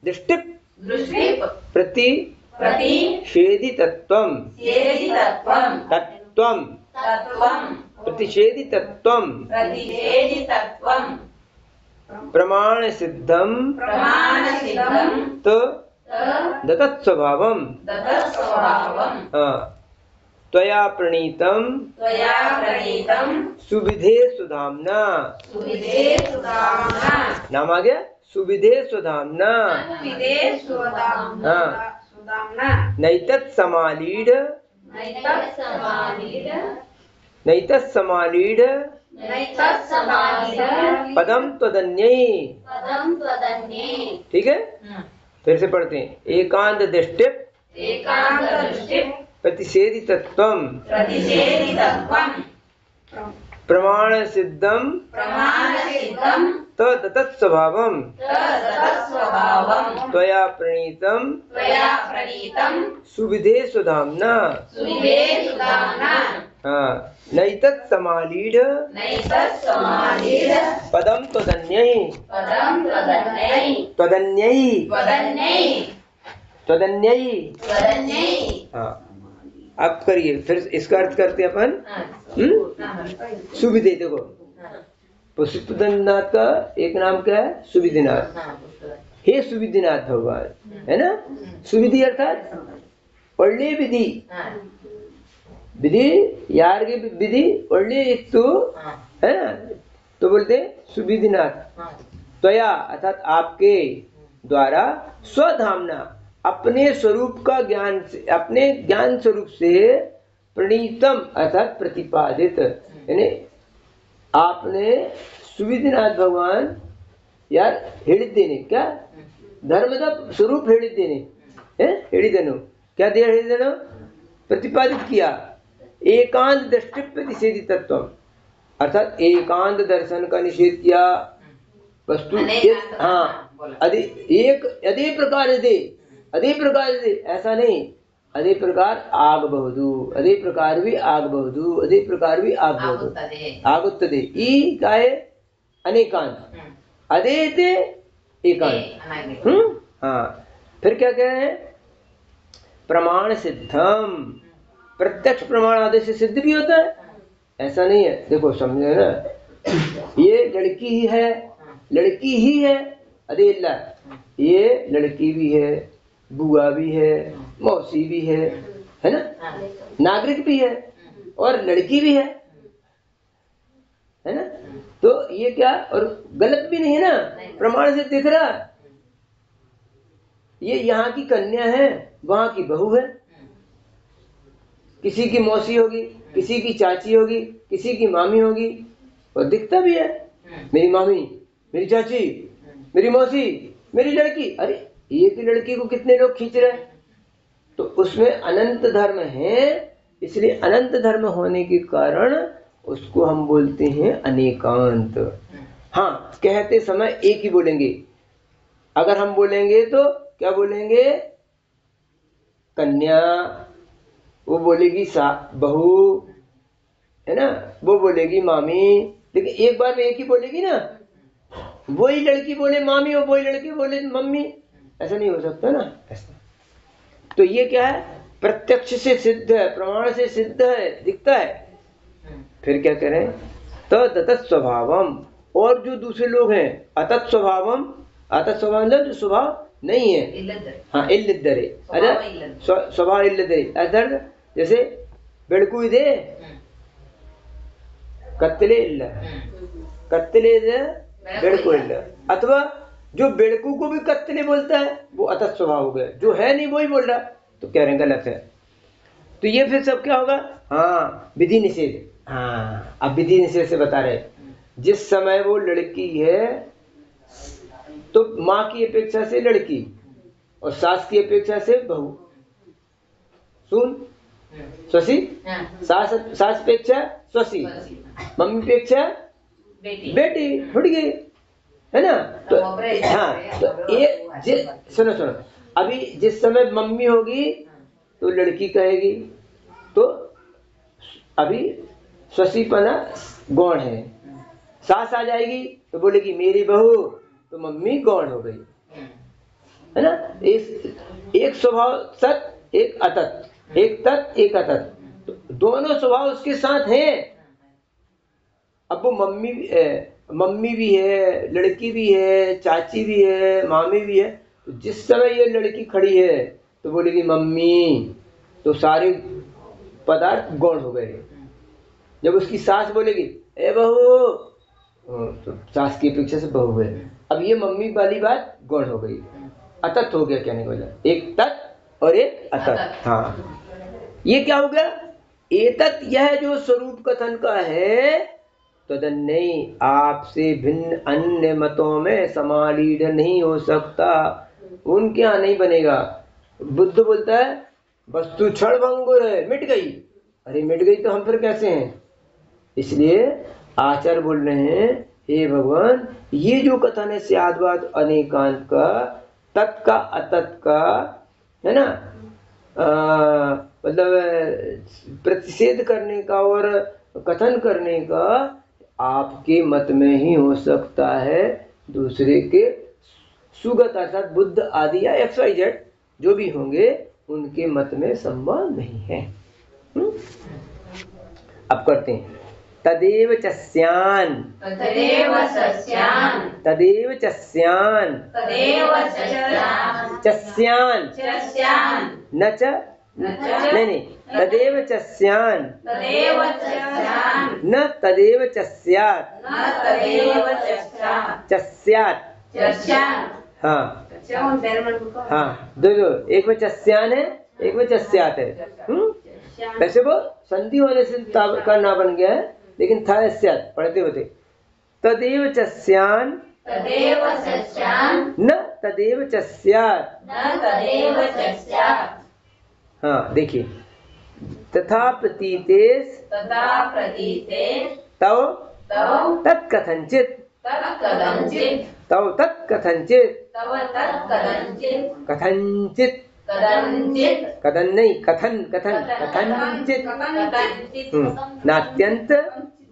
दृष्टिप दृष्टिप प्रतिषेधितत्वं तत्त्वं प्रतिषेधितत्वं प्रमाण सिद्धं दतत्स्वभावं त्वया प्रणीतं सुविधे सुधाम्ना। नाम आ गया सुविधे सुधाम्ना। नैतत्समालीढ पदम त्वदन्यै। ठीक है, फिर से पढ़ते हैं। एकांत दृष्टिप प्रतिषेधितत्वं प्रमाण सिद्धं तत्स्वभावं त्वया प्रणीतं सुविधे सुधाम्ना। नैतत्समालीढ पदं त्वदन्यै। आप करिए, फिर इसका अर्थ करते हैं अपन। सुविधे, देखो पुष्पनाथ का एक नाम क्या है? सुविधिनाथ। हे सुविधिनाथ भगवान, है ना। सुविधि अर्थात ಒಳ್ಳೆ विधि, विधि यार के विधि ಒಳ್ಳೆ इस्तु, है ना। तो बोलते सुविधिनाथ त्वया अर्थात आपके द्वारा स्वधामना अपने स्वरूप का ज्ञान से, अपने ज्ञान स्वरूप से प्रणीतम अर्थात प्रतिपादित, यानी आपने सुविधिनाथ भगवान यार ಹೇಳಿದ್ದೇನೆ क्या धर्मದ स्वरूप ಹೇಳಿದ್ದೇನೆ ಹೇಳಿದನು। क्या दिया ಹೇಳಿದನು? प्रतिपादित किया। एकांत दृष्टि प्रतिषेधितत्व अर्थात एकांत दर्शन का निषेध किया। वस्तु हाँ अದೇ प्रकार ಇದೆ ऐसा नहीं। ಅದೇ ಪ್ರಕಾರ ಆಗಬಹುದು, ಅದೇ ಪ್ರಕಾರ भी ಆಗಬಹುದು, ಅದೇ ಪ್ರಕಾರ भी ಆಗುತ್ತದೆ। ಈ काय अनेकांत, अदे थे एकांत। हाँ, फिर क्या कह रहे हैं? प्रमाण सिद्धम, प्रत्यक्ष प्रमाण आदि से सिद्ध भी होता है, ऐसा नहीं है। देखो समझे ना, ये लड़की ही है अदे इल्ला, ये लड़की भी है, बुआ भी है, मौसी भी है ना, नागरिक भी है और लड़की भी है ना। तो ये क्या, और गलत भी नहीं है ना, प्रमाण से दिख रहा। ये यहाँ की कन्या है, वहां की बहू है, किसी की मौसी होगी, किसी की चाची होगी, किसी की मामी होगी, और दिखता भी है। मेरी मामी, मेरी चाची, मेरी मौसी, मेरी लड़की। अरे एक ही लड़की को कितने लोग खींच रहे हैं? तो उसमें अनंत धर्म है, इसलिए अनंत धर्म होने के कारण उसको हम बोलते हैं अनेकांत। हाँ, कहते समय एक ही बोलेंगे। अगर हम बोलेंगे तो क्या बोलेंगे? कन्या, वो बोलेगी बहू, है ना, वो बोलेगी मामी, लेकिन एक बार में एक ही बोलेगी ना। वही लड़की बोले मामी और वही लड़की बोले मम्मी, ऐसा नहीं हो सकता ना। ऐसा तो ये क्या है? प्रत्यक्ष से सिद्ध है, प्रमाण से सिद्ध है, दिखता है। फिर क्या करें? तो ततत् स्वभावम, और जो दूसरे लोग हैं अतत् स्वभावम, अतत् स्वभाव मतलब जो स्वभाव नहीं है। हाँ, इल्लिद्धरे, अच्छा स्वभाव इल्लिद्धरे अर्थात जैसे बेड़कू ಇದೆ ಕತ್ತಲೆ ಇಲ್ಲ, कत्तले बेड़कू ಇಲ್ಲ, अथवा जो बेड़कू को भी कत्तले बोलता है वो अतत् स्वभाव हो गया, जो है नहीं वही बोल रहा, तो कह रहे हैं गलत है। तो ये फिर सब क्या होगा? हाँ, विधि निषेध। हाँ, अब विधि निषेध से बता रहे, जिस समय वो लड़की है तो माँ की अपेक्षा से लड़की और सास की अपेक्षा से बहू। सुन स्वसी, सास अपेक्षा स्वसी, मम्मी अपेक्षा बेटी छुट गई, है ना। तो हाँ, तो एक सुनो अभी जिस समय मम्मी होगी तो लड़की कहेगी, तो अभी स्वसीपना गौण है। सास आ जाएगी तो बोलेगी मेरी बहू, तो मम्मी गौण हो गई, है ना। एक स्वभाव तत्, एक अतत्, एक तत् एक अतत्, तो दोनों स्वभाव उसके साथ हैं। अब वो मम्मी भी है, लड़की भी है, चाची भी है, मामी भी है। तो जिस समय ये लड़की खड़ी है तो बोलेगी मम्मी, तो सारे पदार्थ गौण हो गए। जब उसकी सास बोलेगी ए बहू, तो सास की अपेक्षा से बहू है। अब ये मम्मी वाली बात गौण हो गई, अतत हो गया कहने का मतलब, एक तत् और एक अतत। हाँ, ये क्या हो गया? एतत्, यह जो स्वरूप कथन का है, तदन्य आपसे भिन्न अन्य मतों में समालीन नहीं हो सकता, उनके यहाँ नहीं बनेगा। बुद्ध बोलता है वस्तु क्षण भंगुर है, मिट गई। अरे मिट गई तो हम फिर कैसे हैं? इसलिए आचार्य बोल रहे हैं हे भगवान, ये जो कथन है स्याद्वाद अनेकांत का, तत् का अतत् का, है ना, मतलब प्रतिषेध करने का और कथन करने का आपके मत में ही हो सकता है, दूसरे के सुगत अर्थात बुद्ध आदि या XYZ जो भी होंगे उनके मत में संभव नहीं है। अब करते हैं तदेव चस्यान, तदेव सस्यान, तदेव चस्यान, तदेव चस्यान, चस्यान चस्यान, न च, नहीं, तदेव चस्यान, तदेव चस्यान, न तदेव चस्यात्, न तदेव चस्यात्, चस्यात्, चस्यान। हाँ हाँ, दो, एक में चस्यान है, एक में चस्यात् है। वैसे वो संधि होने से का ना बन गया है, लेकिन था स्यात् पढ़ते होते। तदेव चस्यान, तदेव चस्यान, न तदेव चस्यात्, न तदेव चस्यात्। हाँ देखिए, तथा प्रतीतेस्, तथा प्रतीतेस्, तव तव तत्कथंचित्, तत्कथंचित्, तव तत्कथंचित्, तव तत्कथंचित्, कथंचित्, कथंचित्, कथन नहीं, कथन कथन कथंचित्, कथंचित्, नात्यंत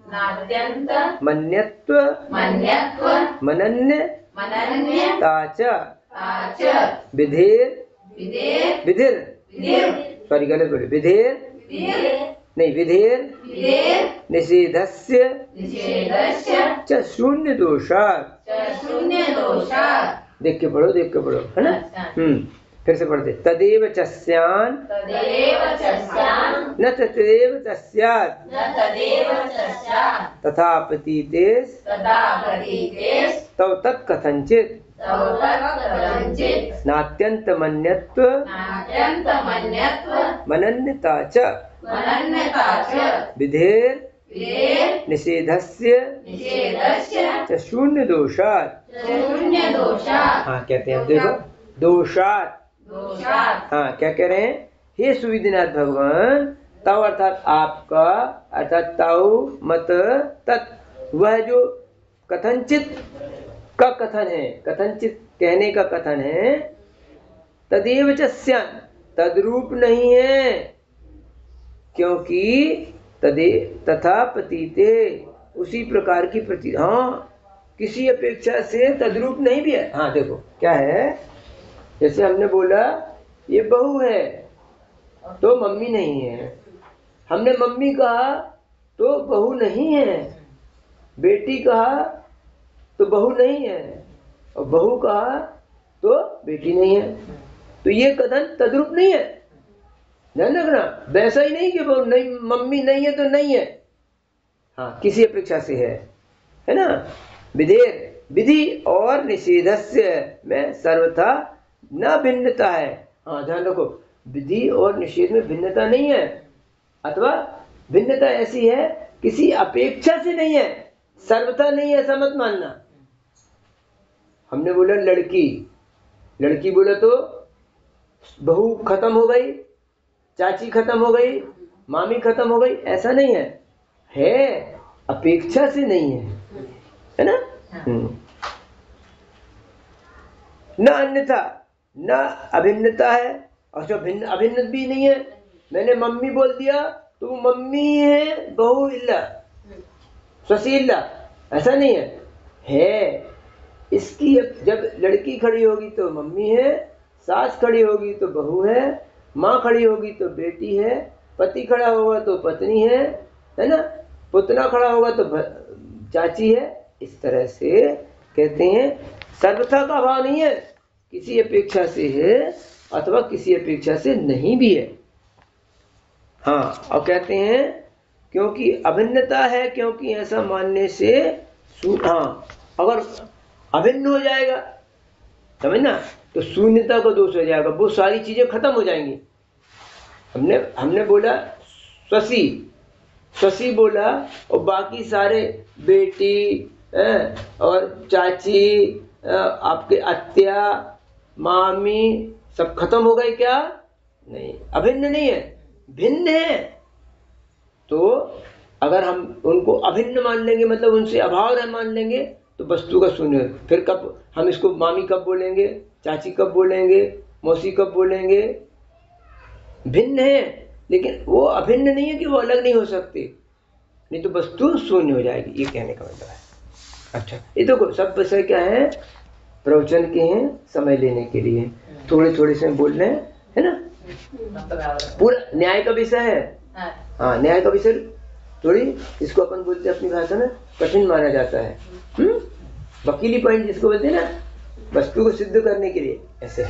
नात्यंत मन्यत्व मन्यत्व मनन्य मनन्य ताच ताच विधेर, विधेर विधिर, विधिर सॉरी गलत बोले, विधेर विधिर नहीं, विधेर विधेर निषेधस्य निषेधस्य च शून्य दोषात्, च शून्य दोषात्। देख के पढ़ो, देख के पढ़ो, है ना। फिर से पढ़ते, तदेव चस्यान, तदेव चस्यान, न तदेव चस्यात्, न तदेव चस्यात्, तथा प्रतीतेस्, तथा प्रतीतेस्, तव तत्कथंचित्, तव तत्कथंचित्, नात्यंत मन्यत्व नात्यंत मन्यत्व मनन्यता च मनन्यता च विधेर विधेर निषेधस्य निषेधस्य च शून्य दोषात्। च शून्य दोषात्। हाँ कहते हैं, देखो दोषात्, दोषात्। हाँ क्या कह रहे हैं? हे सुविधिनाथ भगवान, तव अर्थात आपका, अर्थात तव मत तत्, वह जो कथनचित का कथन है, कथनचित कहने का कथन है, तदेव चस्यान, तद्रूप नहीं है, क्योंकि तदे तथा प्रतीते, उसी प्रकार की प्रती, हाँ किसी अपेक्षा से तद्रूप नहीं भी है। हाँ देखो क्या है, जैसे हमने बोला ये बहू है तो मम्मी नहीं है, हमने मम्मी कहा तो बहू नहीं है, बेटी कहा तो बहू नहीं है, और बहू कहा तो बेटी नहीं है। तो ये कथन तद्रूप नहीं है, ध्यान रखना। वैसा ही नहीं कि बहू नहीं, मम्मी नहीं है तो नहीं है, हाँ किसी अपेक्षा से है ना। विधेय, विधि और निषेधस्य में सर्वथा न भिन्नता है। हाँ ध्यान रखो, विधि और निषेध में भिन्नता नहीं है, अथवा भिन्नता ऐसी है किसी अपेक्षा से नहीं है, सर्वथा नहीं है, ऐसा मत मानना। हमने बोला लड़की, लड़की बोला तो बहू खत्म हो गई, चाची खत्म हो गई, मामी खत्म हो गई, ऐसा नहीं है अपेक्षा से नहीं है ना। न अन्यथा, न अभिन्नता है, और जो भिन्न अभिन्न भी नहीं है। मैंने मम्मी बोल दिया तो वो मम्मी है, बहू इल्ला स्वशीला, ऐसा नहीं है इसकी जब लड़की खड़ी होगी तो मम्मी है, सास खड़ी होगी तो बहू है, माँ खड़ी होगी तो बेटी है, पति खड़ा होगा तो पत्नी है ना, पुतना खड़ा होगा तो चाची है। इस तरह से कहते हैं सर्वथा का भाव नहीं है, किसी अपेक्षा से है अथवा किसी अपेक्षा से नहीं भी है। हाँ, और कहते हैं क्योंकि अभिन्नता है, क्योंकि ऐसा मानने से हाँ, अगर अभिन्न हो जाएगा समझना तो शून्यता का दोष हो जाएगा, वो सारी चीजें खत्म हो जाएंगी। हमने बोला शशि बोला और बाकी सारे बेटी और चाची, आपके अत्या, मामी सब खत्म हो गए क्या? नहीं, अभिन्न नहीं है, भिन्न है। तो अगर हम उनको अभिन्न मान लेंगे मतलब उनसे अभाव न मान लेंगे तो वस्तु का शून्य। फिर कब हम इसको मामी कब बोलेंगे, चाची कब बोलेंगे, मौसी कब बोलेंगे? भिन्न है, लेकिन वो अभिन्न नहीं है कि वो अलग नहीं हो सकते, नहीं तो वस्तु शून्य हो जाएगी, ये कहने का मतलब है। अच्छा, ये देखो सब विषय क्या है, प्रवचन के हैं, समय लेने के लिए थोड़े थोड़े से बोल रहे हैं, है ना। पूरा न्याय का विषय है। हाँ, न्याय का विषय थोड़ी, इसको अपन बोलते हैं अपनी भाषा में कठिन माना जाता है। वकीली पॉइंट जिसको बोलते हैं ना, वस्तु को सिद्ध करने के लिए। ऐसे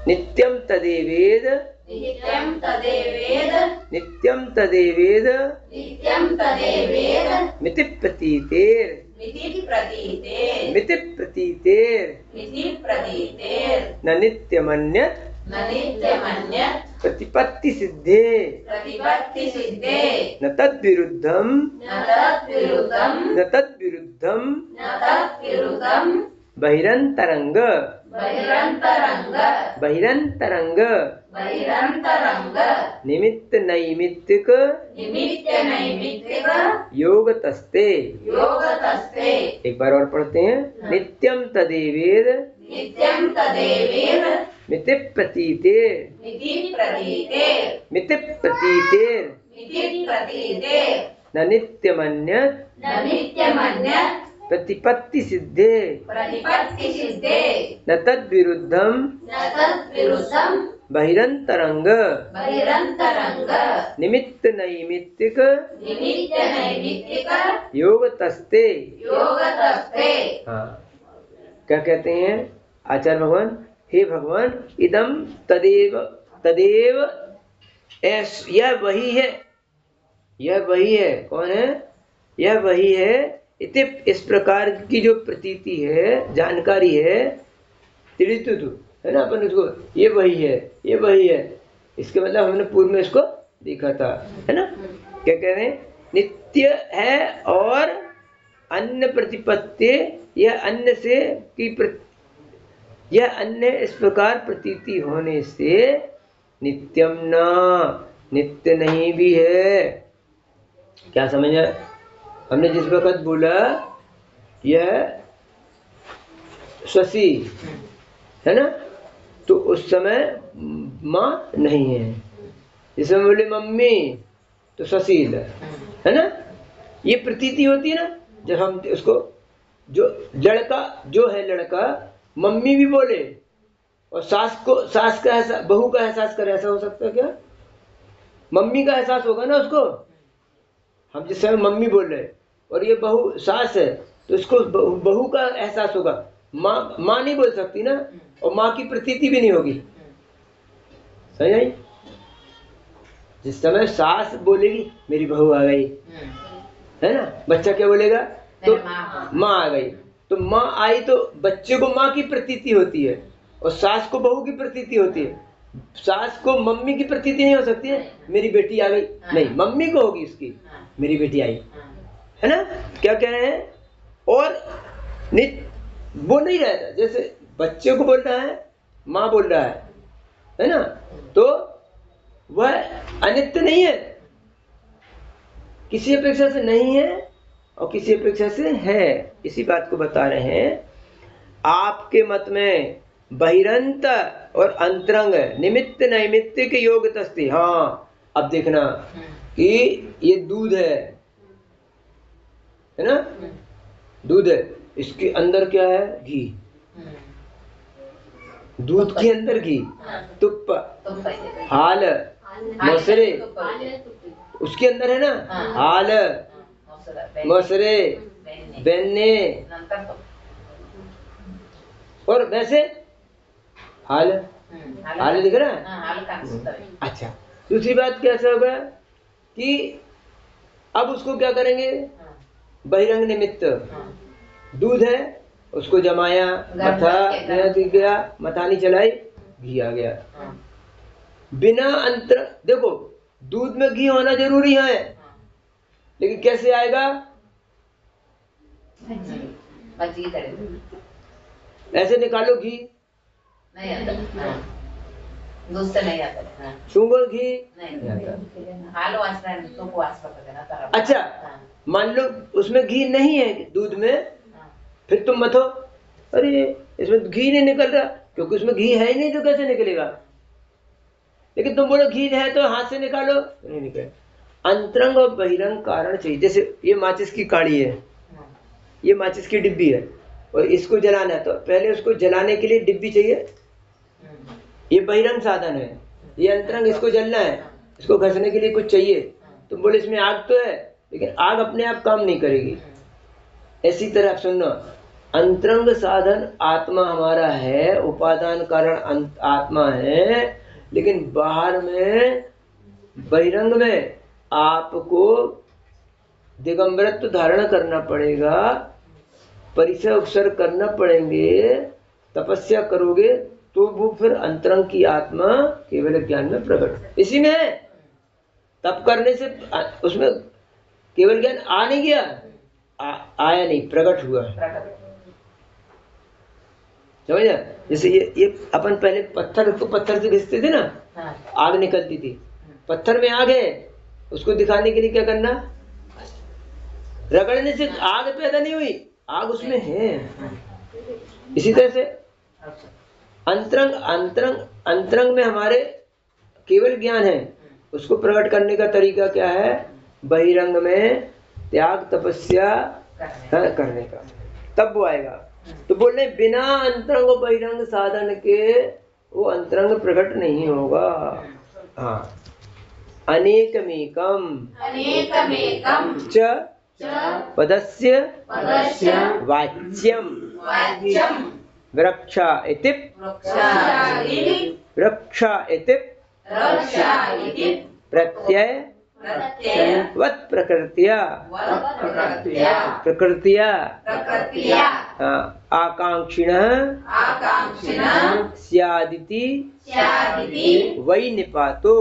नित्यम तदेवेद, नित्यं तदेवेद, नित्यम तदेवेद, नित्यं तदेवेद, मिति प्रतीतेर, मिति प्रतीतेर, मिति प्रतीतेर, मिति प्रतीतेर, न नित्यमन्यत्, न नित्यमन्यत्, प्रतिपत्ति सिद्धे, प्रतिपत्ति सिद्धे, न तद्विरुद्धं, न तद्विरुद्धं, न तद्विरुद्धं, न तद्विरुद्धं, बहिरंतरंग, बहिरंतरंग, बहिरंतरंग, बहिरंतरंग, निमित्त नैमित्तिक, निमित्त नैमित्तिक, योगतस्ते। योगतस्ते। एक बार और पढ़ते हैं। नित्यम तदेवेद, नित्यं तदेवेद, मिति प्रतीतेर, मिति प्रतीतेर, मिति प्रतीतेर, मिति प्रतीतेर, न नित्यमन्यत्, न नित्यमन्यत्, प्रतिपत्ति सिद्धे, प्रतिपत्ति सिद्धे, न तद्विरुद्धं, न तद्विरुद्धं, बहिरंतरंग, बहिरंतरंग, निमित्त नैमित्तिक, निमित्त नैमित्तिक, योगतस्ते। योगतस्ते। हाँ, क्या कहते हैं आचार्य भगवान? हे भगवान, इदम तदेव तदेव, यह वही है, यह वही है। कौन है? यह वही है। इति, इस प्रकार की जो प्रतीति है, जानकारी है, तिरितु है ना, अपन इसको ये वही है, ये वही है, इसके मतलब हमने पूर्व में इसको देखा था, है ना। क्या कह रहे हैं? नित्य है और अन्य प्रतिपत्ति, यह अन्य से की यह अन्य इस प्रकार प्रतीति होने से नित्यम ना, नित्य नहीं भी है। क्या समझ आया? हमने जिस वक्त बोला यह शशि है ना, तो उस समय माँ नहीं है। जिस समय बोले मम्मी तो शशील है ना। ये प्रतीति होती है ना, जब हम उसको, जो लड़का जो है, लड़का मम्मी भी बोले और सास का एहसास, बहू का एहसास करे, ऐसा हो सकता है क्या? मम्मी का एहसास होगा ना उसको। हम जिस समय मम्मी बोल रहे और ये बहू सास है तो इसको बहू का एहसास होगा। माँ नहीं बोल सकती ना, और माँ की प्रतीति भी नहीं होगी। सही नहीं? जिस समय सास बोलेगी मेरी बहू आ गई, है ना, बच्चा क्या बोलेगा? तो माँ आ गई। तो माँ आई तो बच्चे को माँ की प्रतीति होती है और सास को बहू की प्रतीति होती है। सास को मम्मी की प्रतीति नहीं हो सकती है, मेरी बेटी आ गई, नहीं, मम्मी को होगी इसकी, मेरी बेटी आई, है ना। क्या कह रहे हैं? और वो नहीं रहता, जैसे बच्चे को बोल रहा है, माँ बोल रहा है ना, तो वह अनित्य नहीं है, किसी अपेक्षा से नहीं है और किसी अपेक्षा से है। इसी बात को बता रहे हैं। आपके मत में बहिरंत और अंतरंग, निमित्त नैमित्तिक योग तस्ति। हाँ, अब देखना कि ये दूध है ना, दूध है, इसके अंदर क्या है? घी दूध के अंदर घी, तुप्प, हाल, ಮೊಸರೆ, उसके अंदर है ना हाल, ಮೊಸರೆ, ಬೆಣ್ಣೆ, और वैसे हाल हाल दिख रहा है। अच्छा, दूसरी बात कैसे होगा कि अब उसको क्या करेंगे, बहिरंग निमित्त दूध है, उसको जमाया, मथा गया, मथानी चलाई, घी आ गया। बिना अंतर, देखो दूध में घी होना जरूरी है, लेकिन कैसे आएगा, ऐसे निकालो घी नहीं आता, दूध से नहीं आता, सूंघो घी नहीं आता। अच्छा, मान लो उसमें घी नहीं है दूध में, फिर तुम मथो, अरे इसमें घी नहीं निकल रहा, क्योंकि उसमें घी है ही नहीं तो कैसे निकलेगा। लेकिन तुम बोलो घी है तो हाथ से निकालो, नहीं निकले। अंतरंग और बहिरंग कारण चाहिए। जैसे ये माचिस की काड़ी है, ये माचिस की डिब्बी है, और इसको जलाना है तो पहले उसको जलाने के लिए डिब्बी चाहिए, ये बहिरंग साधन है। ये अंतरंग, इसको जलना है, इसको घसने के लिए कुछ चाहिए। तुम बोले इसमें आग तो है, लेकिन आग अपने आप काम नहीं करेगी। ऐसी तरह सुनना, अंतरंग साधन आत्मा हमारा है, उपादान कारण आत्मा है, लेकिन बाहर में बहिरंग में आपको दिगंबरत्व धारण करना पड़ेगा, परिचय उपसर्ग करना पड़ेंगे, तपस्या करोगे तो वो फिर अंतरंग की आत्मा केवल ज्ञान में प्रकट, इसी में है। तप करने से उसमें केवल ज्ञान आ नहीं गया, आया नहीं, प्रकट हुआ। समझ ना, जैसे ये अपन पहले पत्थर को पत्थर से घिसते थे ना, आग निकलती थी, पत्थर में आग है, उसको दिखाने के लिए क्या करना, रगड़ने से आग पैदा नहीं हुई, आग उसमें है। इसी तरह से अंतरंग अंतरंग अंतरंग में हमारे केवल ज्ञान है, उसको प्रकट करने का तरीका क्या है, बहिरंग में त्याग तपस्या करने का, तब वो आएगा। तो बोले बिना अंतरंग और बहिरंग साधन के वो अंतरंग प्रकट नहीं होगा। हाँ, अनेकमेकम च पदस्य वाच्यम वृक्षा इति प्रत्यय वत् प्रकृत्या आकांक्षिणः स्यादिति वै निपातो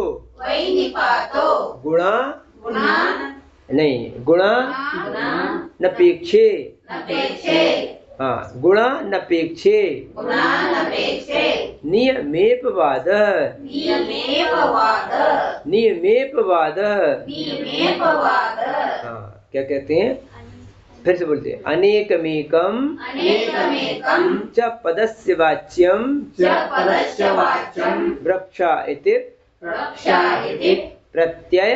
गुणा नहीं, गुणा नपेक्षे, हाँ, गुणा नपेक्षे नियमेपवाद, हाँ, क्या कहते हैं, फिर से बोलते हैं, अनेकमेकम च पदस्य वाच्यम वृक्षा इति प्रत्यय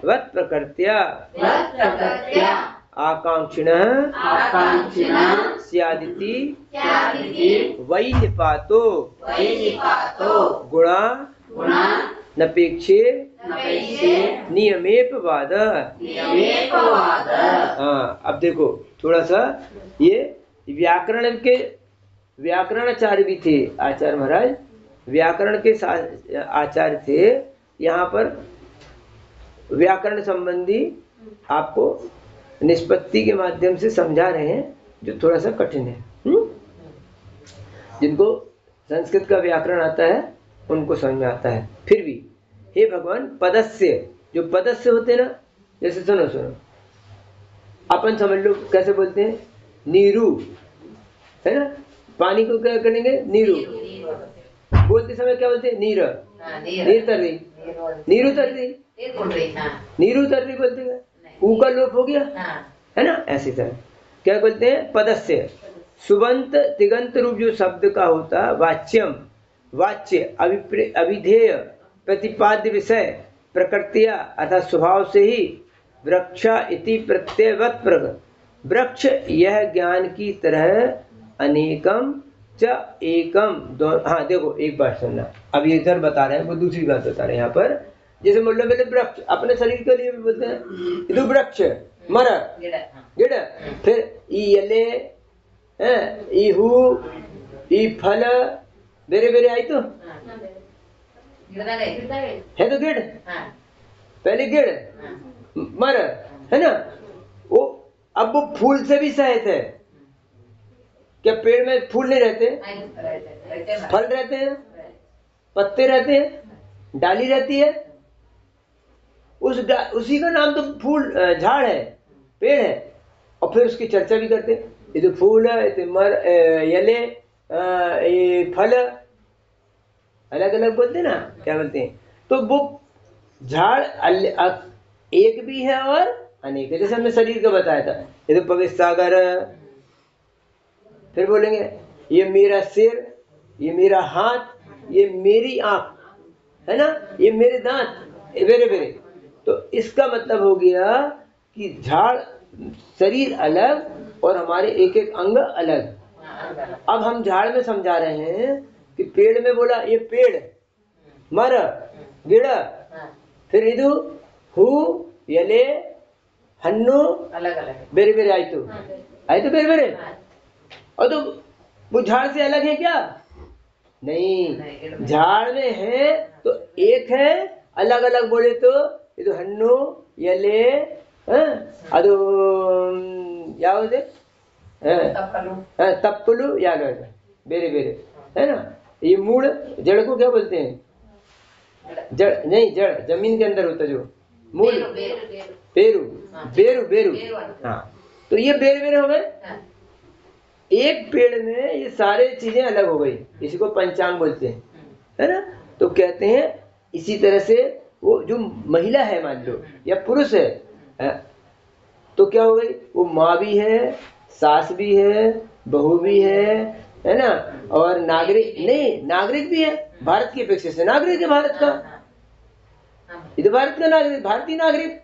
वत् प्रकृत्या आकांक्षिणः स्यादिति वै निपातो गुणा नपेक्षे नियमेपवाद। हाँ, अब देखो थोड़ा सा, ये व्याकरणाचार्य भी थे आचार्य महाराज, व्याकरण के आचार्य थे। यहाँ पर व्याकरण संबंधी आपको निष्पत्ति के माध्यम से समझा रहे हैं, जो थोड़ा सा कठिन है। जिनको संस्कृत का व्याकरण आता है उनको समझ में आता है। फिर भी हे भगवान, पदस्य, जो पदस्य होते हैं ना, जैसे सुनो अपन समझ लो कैसे बोलते हैं, नीरू है ना, पानी को क्या करेंगे, नीरू। बोलते समय क्या बोलते हैं, नीर, नीर तर रही, नीरू तर रही, नीरू तर रही बोलते हैं, ऊ का लोप हो गया, है ना। ऐसी तरह क्या बोलते हैं, पदस्य। सुबंत तिगंत रूप जो शब्द का होता है, वाच्यम, वाच्य अभिधेय प्रतिपाद्य विषय प्रकृतिया अर्थात स्वभाव से ही वृक्षा इति प्रत्ययवत प्रकट। वृक्ष यह ज्ञान की तरह अनेकम च एकम। हाँ देखो एक बात सुनना, अब ये इधर बता रहे हैं, वो दूसरी बात बता रहे हैं यहाँ पर। जैसे मतलब मेरे वृक्ष अपने शरीर के लिए भी बोलते हैं, इधर वृक्ष मर गिड़, फिर इले इहू ई फल बेरे बेरे आई तो है तो गिड़, पहले गिड़ मर है ना। वो अब वो फूल से भी सहित है। क्या पेड़ में फूल नहीं रहते? फल रहते हैं, पत्ते रहते हैं, डाली रहती है। उसी का नाम तो फूल झाड़ है, पेड़ है। और फिर उसकी चर्चा भी करते हैं, ये तो फूल है, ये तो मर यले ये फल, अलग अलग बोलते हैं ना, क्या बोलते हैं। तो वो झाड़ एक भी है और अनेक है। जैसे हमने शरीर का बताया था, ये तो पवित्र सागर, फिर बोलेंगे ये मेरा सिर, ये मेरा हाथ, ये मेरी आंख है ना, ये मेरे दांत बेरे बेरे। तो इसका मतलब हो गया कि झाड़ शरीर अलग और हमारे एक एक अंग अलग। अब हम झाड़ में समझा रहे हैं कि पेड़ में बोला ये पेड़ मर गिड़, फिर इधु हु यले हन्नु अलग अलग बेरे बेरे आई तो बेरे बेरे। और तो वो झाड़ से अलग है क्या? नहीं, झाड़ में है तो एक है, अलग अलग बोले तो ಇದು ಹಣ್ಣು ಎಲೆ ಅದು ಯಾವುದು तप्पलू याद है, बेरे बेरे है ना। ये मूल जड़ को क्या बोलते हैं? जड़ नहीं, जड़ जमीन के अंदर होता जो मूल, बेरू बेरू बेरू। हाँ, तो ये बेरे बेरे हो गए। एक पेड़ में ये सारे चीजें अलग हो गई, इसी को पंचांग बोलते हैं, है ना। तो कहते हैं इसी तरह से वो जो महिला है मान लो या पुरुष है, तो क्या हो गई, वो माँ भी है, सास भी है, बहू भी है ना, और नागरिक नहीं, नागरिक भी है। भारत की अपेक्षा से नागरिक है भारत का, इधर भारत का नागरिक, भारतीय नागरिक।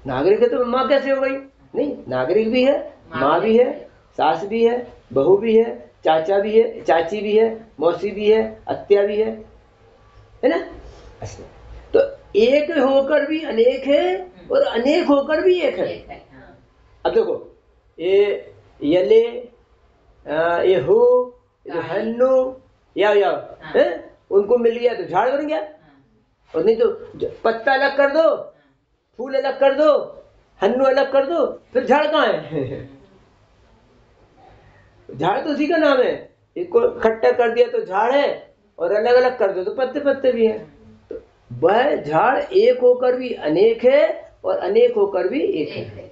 नागरिक है तो माँ कैसे हो गई? नहीं, नागरिक भी है, माँ भी है, सास भी है, बहू भी है, चाचा भी है, चाची भी है, मौसी भी है, अत्या भी है ना। तो एक होकर भी अनेक है और अनेक होकर भी एक है। अब देखो ये यले ये हो, ये हन्नु या उनको मिल गया तो झाड़ बन गया। और नहीं तो पत्ता अलग कर दो, फूल अलग कर दो, हन्नु अलग कर दो, फिर झाड़ कहाँ है? झाड़ तो उसी का नाम है। इसको खट्टा कर दिया तो झाड़ है, और अलग अलग कर दो तो पत्ते पत्ते भी है। तो वह झाड़ एक होकर भी अनेक है और अनेक होकर भी एक है।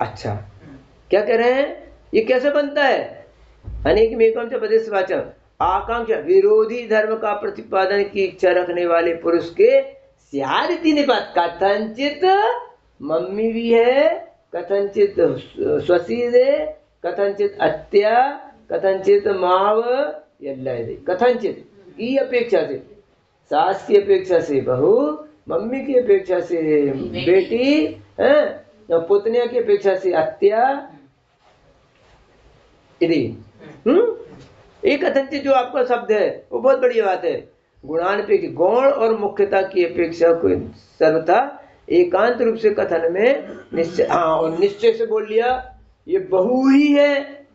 अच्छा, क्या कह रहे हैं? ये कैसे बनता है? अनेक में एकम च पदेशवाचम, आकांक्षा विरोधी धर्म का प्रतिपादन की इच्छा रखने वाले पुरुष के स्यादिति निपात, कथनचित मम्मी भी है, कथनचित स्वशील है, कथनचित अत्या, कथनचित माव, कथनचित की अपेक्षा से सास की अपेक्षा से बहू, मम्मी की अपेक्षा से बेटी, पुतनिया की अपेक्षा से अत्या। एक कथनचित जो आपका शब्द है वो बहुत बड़ी बात है। गुणानुपेक्षित, गौण और मुख्यता की अपेक्षा को सर्वथा एकांत रूप से कथन में निश्चय, हाँ, और निश्चय से बोल लिया ये बहू ही है,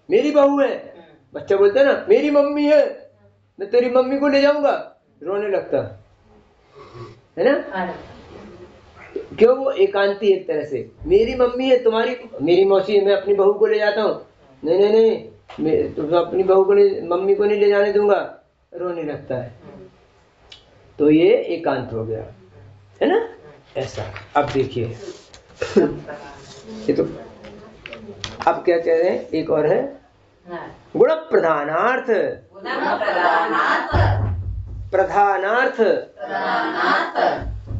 मेरी बहू है। बच्चा बोलता है ना मेरी मम्मी है, मैं तेरी मम्मी को ले जाऊंगा, रोने लगता है ना। क्यों? वो एकांती एक तरह से, मेरी मम्मी है, तुम्हारी मेरी मौसी है, मैं अपनी बहू को ले जाता हूँ, नहीं नहीं नहीं, मैं तो अपनी बहू को मम्मी को नहीं ले जाने दूंगा, रोने लगता है। तो ये एकांत हो गया, है ना, ऐसा। अब देखिए ये तो अब क्या कह रहे हैं, एक और है गुण प्रधानार्थ, प्रधानार्थ,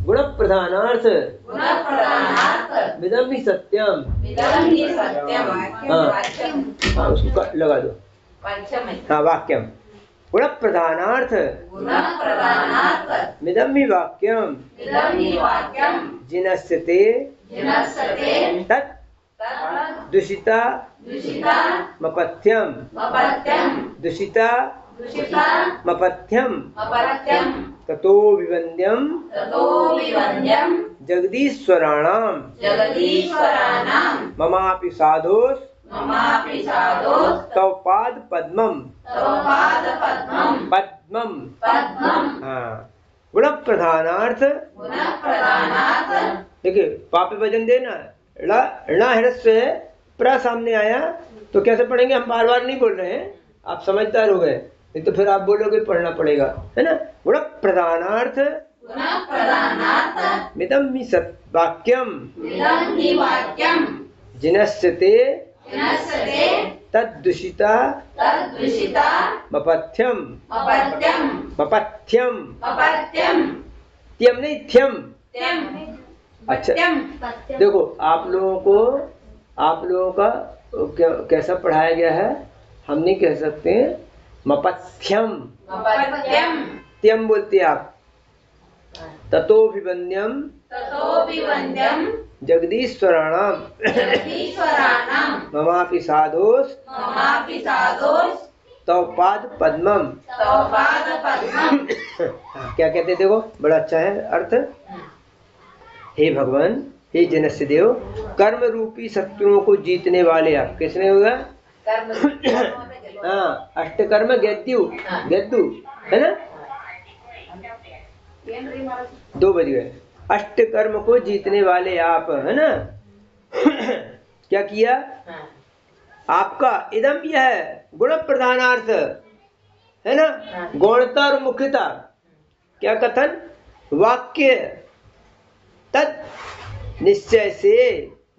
गुण प्रधानार्थ, विदम ही सत्यम, हाँ उसको लगा दो, हाँ वाक्यम, गुण प्रधानार्थ मिदम ही वाक्यम जिनस्ते तत् दूषिता मपथ्यम दूषिता मपथ्यम ततो विवन्द्यम जगदीश्वराणाम ममापि साधोस तव पाद पद्मम पद्मम। हाँ, गुण प्रधानार्थ देखिए पाप वजन देना ण ह्रस्व है प्र सामने आया तो कैसे पढ़ेंगे, हम बार बार नहीं बोल रहे हैं, आप समझदार हो गए, नहीं तो फिर आप बोलोगे पढ़ना पड़ेगा, है ना। गुण प्रधानार्थ मिदं हि सत्वाक्यम जिनस्यते तद्दूषिता मपथ्यम त्यम नहीं थ्यम। अच्छा देखो आप लोगों का कैसा पढ़ाया गया है, हम नहीं कह सकते हैं मपथ्यम, त्यम बोलते आप। ततोभिवन्द्यम जगदीश्वराणाम ममापि साधोस तव पाद पद्मम। क्या कहते देखो, बड़ा अच्छा है अर्थ। हे भगवान, हे जनस्य देव, कर्म रूपी शत्रुओं को जीतने वाले आप। किसने होगा? हाँ, अष्टकर्म गद्यु है ना, 2 बज गए। अष्टकर्म को जीतने वाले आप, है ना। क्या किया आपका? इदम यह है गुण प्रधानार्थ, है ना, गौणता और मुख्यता। क्या कथन? वाक्य तत् निश्चय से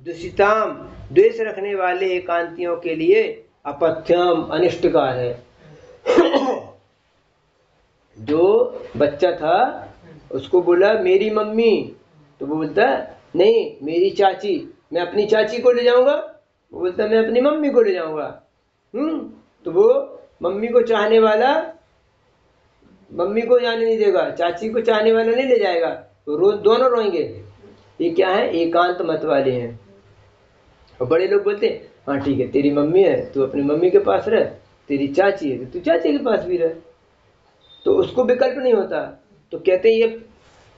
दूषिताम, द्वेष रखने वाले एकांतियों के लिए अपथ्यम, अनिष्टकार है। जो बच्चा था उसको बोला मेरी मम्मी, तो वो बोलता नहीं मेरी चाची, मैं अपनी चाची को ले जाऊंगा। वो बोलता मैं अपनी मम्मी को ले जाऊंगा। तो वो मम्मी को चाहने वाला मम्मी को जाने नहीं देगा, चाची को चाहने वाला नहीं ले जाएगा, तो दोनों रोएंगे। ये क्या है? एकांत मत वाले हैं। और बड़े लोग बोलते हैं हाँ ठीक है, तेरी मम्मी है तू अपनी मम्मी के पास रह, तेरी चाची है तो तू चाची के पास भी रह, तो उसको विकल्प नहीं होता। तो कहते हैं ये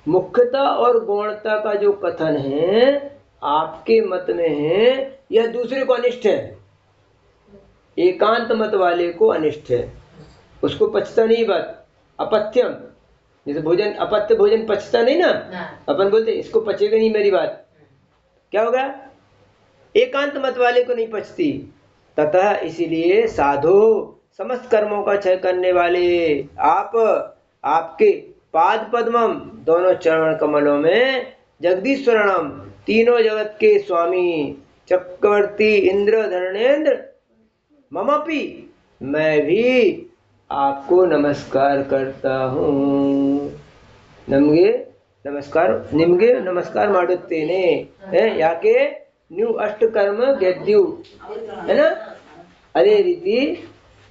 मुख्यता और गौणता का जो कथन है आपके मत में है, यह दूसरे को अनिष्ट है, एकांत मत वाले को अनिष्ट है, उसको पचता नहीं बात। अपथ्यम, जैसे भोजन, अपत्य भोजन पचता नहीं ना, अपन बोलते इसको पचेगा नहीं मेरी बात, क्या होगा? एकांत मत वाले को नहीं पचती। तथा इसीलिए साधो, समस्त कर्मों का क्षय करने वाले आप, आपके पाद पद्मम, दोनों चरण कमलों में, जगदीश्वरणम, तीनों जगत के स्वामी, चक्रवर्ती इंद्र धर्मेंद्र, ममपि, मैं भी आपको नमस्कार करता हूँ। नमगे नमस्कार ಮಾಡುತ್ತೇನೆ, ಯಾಕೆ? ನೀವು अष्टकर्म ಗೆದ್ದಿವು, है ना, अरे रीति,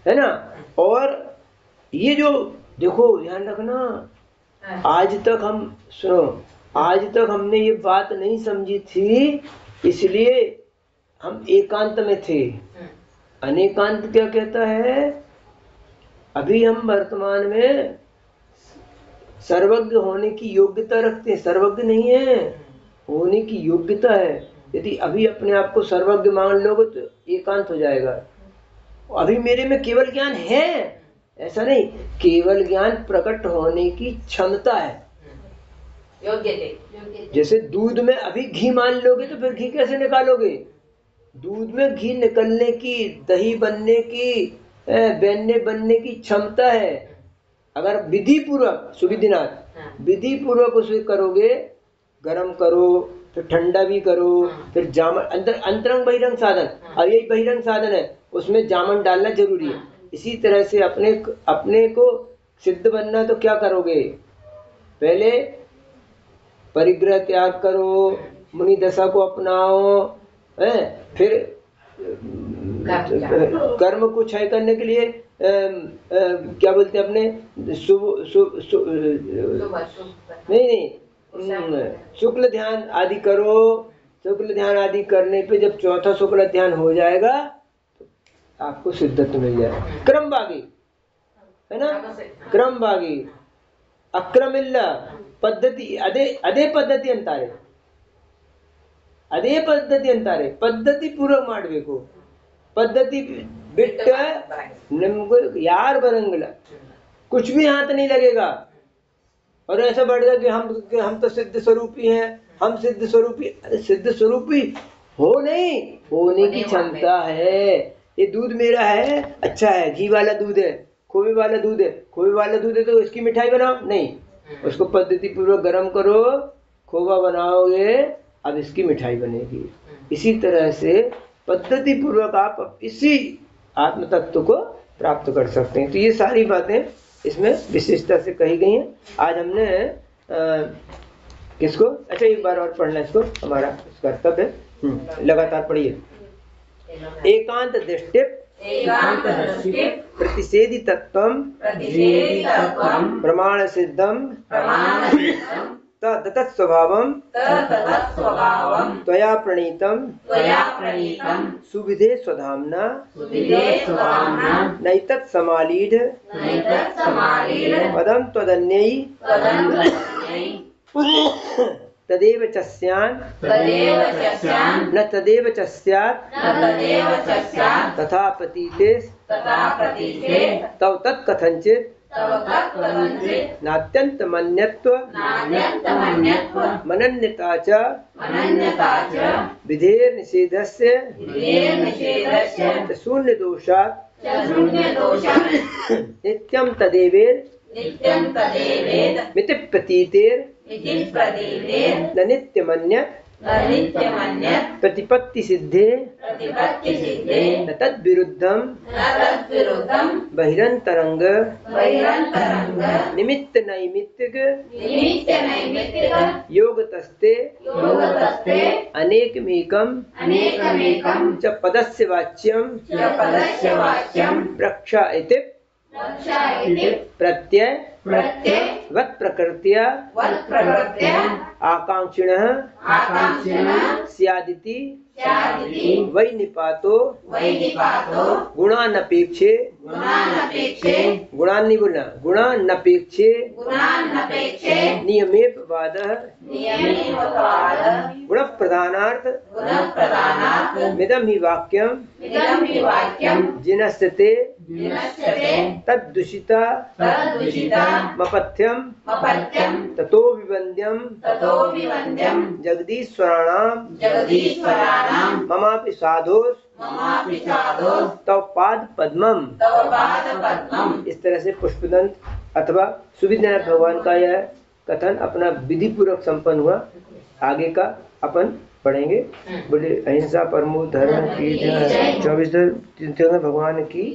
है ना। और ये जो देखो ध्यान रखना, आज तक हम सुनो, आज तक हमने ये बात नहीं समझी थी, इसलिए हम एकांत में थे। अनेकांत क्या कहता है? अभी हम वर्तमान में सर्वज्ञ होने की योग्यता रखते हैं, सर्वज्ञ नहीं है, होने की योग्यता है। यदि अभी अपने आप को सर्वज्ञ मान लोगे तो एकांत हो जाएगा। अभी मेरे में केवल ज्ञान है ऐसा नहीं, केवल ज्ञान प्रकट होने की क्षमता है, योग्य। जैसे दूध में अभी घी मान लोगे तो फिर घी कैसे निकालोगे? दूध में घी निकलने की, दही बनने की, बेन्ने बनने की क्षमता है। अगर विधि पूर्वक, सुविधिनाथ, विधि पूर्वक उसे करोगे, गरम करो फिर ठंडा भी करो, फिर जामन, अंतरंग बहिरंग साधन, और यही बहिरंग साधन है, उसमें जामन डालना जरूरी है। इसी तरह से अपने को सिद्ध बनना तो क्या करोगे? पहले परिग्रह त्याग करो, मुनि दशा को अपनाओ, फिर कर्म को क्षय करने के लिए क्या बोलते हैं अपने शुक्ल ध्यान आदि करो, शुक्ल ध्यान आदि करने पे जब चौथा शुक्ल ध्यान हो जाएगा तो आपको सिद्धत्व मिल जाएगा। क्रम भागी है ना, क्रम भागी ಅಕ್ರಮಿಲ್ಲ ಪದ್ಧತಿ ಅದೇ ಪದ್ಧತಿ ಅಂತಾರೆ, ಅದೇ ಪದ್ಧತಿ ಅಂತಾರೆ. ಪದ್ಧತಿ ಪೂರ್ವಕ ಮಾಡಬೇಕು, ಪದ್ಧತಿ ಬಿಟ್ಟ ನಮ್ಗೆ ಯಾರು ಬರಂಗಿಲ್ಲ, कुछ भी हाथ नहीं लगेगा. और ऐसा बढ़ेगा कि हम तो सिद्ध स्वरूपी हैं, हम सिद्ध स्वरूपी. अरे सिद्ध स्वरूपी हो नहीं, होने की क्षमता है. ये दूध मेरा है, अच्छा है, घी वाला दूध है, खोए वाला दूध है, खोए वाला दूध है तो इसकी मिठाई बनाओ नहीं, उसको पद्धति पूर्वक गर्म करो, खोवा बनाओगे, अब इसकी मिठाई बनेगी. इसी तरह से पद्धति पूर्वक आप इसी आत्म तत्व को प्राप्त कर सकते हैं. तो ये सारी बातें इसमें विशेषता से कही गई हैं. आज हमने किसको, अच्छा एक बार और पढ़ना इसको, हमारा कर्तव्य है. लगातार पढ़िए. एकांत दृष्टि प्रतिषेधि तत्वम प्रमाण सिद्धम तत् स्वभावम त्वया प्रणीतम सुविधे स्वधाम्ना नैतत् समालीढ पदम त्वदन्यै तदेव च स्यान् न तदेव च स्यात् तथा प्रतीते तव तत् कथंचित् नात्यंत मन्यत्व मनन्यता च विधेय निषेधस्य शून्य दोषात् नित्यं तदेवेर मिति प्रतीतेर न नित्यमन्यत् प्रतिपत्ति सिद्धे न तद्विरुद्धं बहिरंतरंग निमित्त नैमित्तिक योगतस्ते अनेकमेकं च पदस्य वाच्यं प्रक्षा इति प्रत्यय वत् प्रकृत्या आकांक्षिणः स्यादिति वै निपातो गुणानपेक्षे गुणान् नहीं बोलना, गुणानपेक्षे नियमेपवादः गुण प्रधानार्थ मिदं हि वाक्यं जिनस्ते तद्दूषिता मपथ्यं ततो विवन्द्यं जगदीश्वराणां ममापि साधोस् तव पाद पद्मम. इस तरह से पुष्पदंत अथवा सुविद्यानाथ भगवान का यह कथन अपना विधि पूर्वक संपन्न हुआ. आगे का अपन पढ़ेंगे. बोले अहिंसा परमो धर्म की जय. 24 भगवान की